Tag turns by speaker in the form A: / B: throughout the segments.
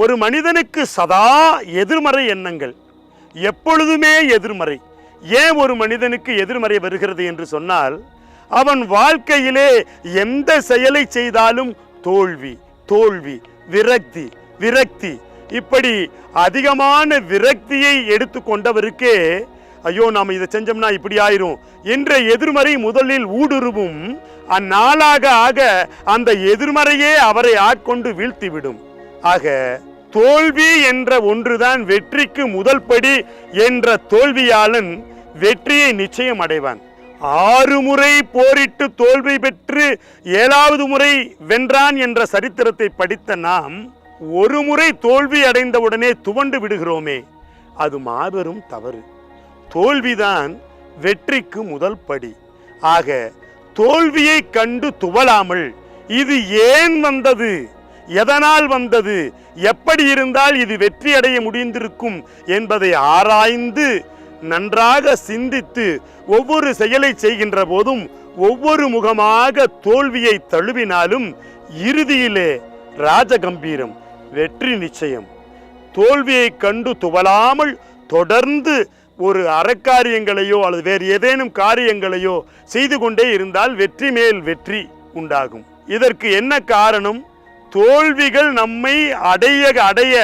A: ஒரு மனிதனுக்கு சதா எதிர்மறை எண்ணங்கள், எப்பொழுதுமே எதிர்மறை. ஏன் ஒரு மனிதனுக்கு எதிர்மறை வருகிறது என்று சொன்னால், அவன் வாழ்க்கையிலே எந்த செயலை செய்தாலும் தோல்வி தோல்வி, விரக்தி விரக்தி, இப்படி அதிகமான விரக்தியை எடுத்துக்கொண்டவருக்கே ஐயோ நாம் இதை செஞ்சோம்னா இப்படி ஆயிரும் என்ற எதிர்மறை முதலில் ஊடுருவும். அந்நாளாக ஆக அந்த எதிர்மறையே அவரை ஆட்கொண்டு வீழ்த்திவிடும். ஆக தோல்வி என்ற ஒன்றுதான் வெற்றிக்கு முதல் படி என்ற தோல்வியாளன் வெற்றியை நிச்சயம் அடைவான். 6 முறை போரிட்டு தோல்வி பெற்று 7வது முறை வென்றான் என்ற சரித்திரத்தை படித்த நாம் ஒரு முறை தோல்வி அடைந்தவுடனே துவண்டு விடுகிறோமே, அது மாபெரும் தவறு. தோல்விதான் வெற்றிக்கு முதல் படி. ஆக தோல்வியை கண்டு துவளாமல் இது ஏன் வந்தது, எதனால் வந்தது, எப்படி இருந்தால் இது வெற்றி அடைய முடிந்திருக்கும் என்பதை ஆராய்ந்து நன்றாக சிந்தித்து ஒவ்வொரு செயலை செய்கின்ற போதும் ஒவ்வொரு முகமாக தோல்வியை தழுவினாலும் இறுதியிலே ராஜகம்பீரம், வெற்றி நிச்சயம். தோல்வியை கண்டு துவளாமல் தொடர்ந்து ஒரு அறக்காரியங்களையோ அல்லது வேறு ஏதேனும் காரியங்களையோ செய்து கொண்டே இருந்தால் வெற்றி மேல் வெற்றி உண்டாகும். இதற்கு என்ன காரணம்? தோல்விகள் நம்மை அடைய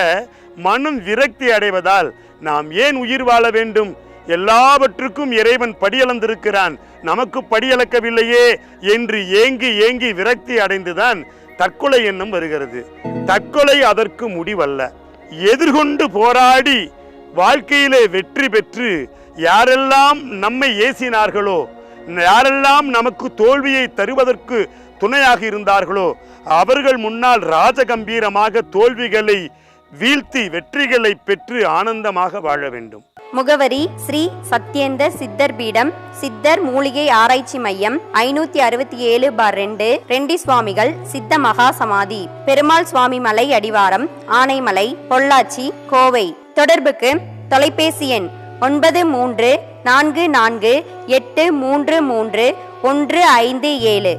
A: மனம் விரக்தி அடைவதால் நாம் ஏன் உயிர் வாழ வேண்டும், எல்லாவற்றுக்கும் இறைவன் படியளந்திருக்கிறான், நமக்கு படியளக்கவில்லையே என்று ஏங்கி ஏங்கி விரக்தி அடைந்துதான் தற்கொலை எண்ணம் வருகிறது. தற்கொலை அதற்கு முடிவல்ல. எதிர்கொண்டு போராடி வாழ்க்கையிலே வெற்றி பெற்று யாரெல்லாம் நம்மை ஏசினார்களோ, யாரெல்லாம் நமக்கு தோல்வியை தருவதற்கு துணையாக இருந்தார்களோ அவர்கள் முன்னால் ராஜகம்பீரமாக தோல்விகளை வீழ்த்தி வெற்றிகளை பெற்று ஆனந்தமாக வாழ வேண்டும்.
B: முகவரி: ஸ்ரீ சத்யேந்தர் சித்தர் பீடம், சித்தர் மூலிகை ஆராய்ச்சி மையம், 567/2, ரெண்டி சுவாமிகள் சித்த மகா சமாதி, பெருமாள் சுவாமி மலை அடிவாரம், ஆனைமலை, பொள்ளாச்சி, கோவை. தொடர்புக்கு தொலைபேசி எண் 9344833157.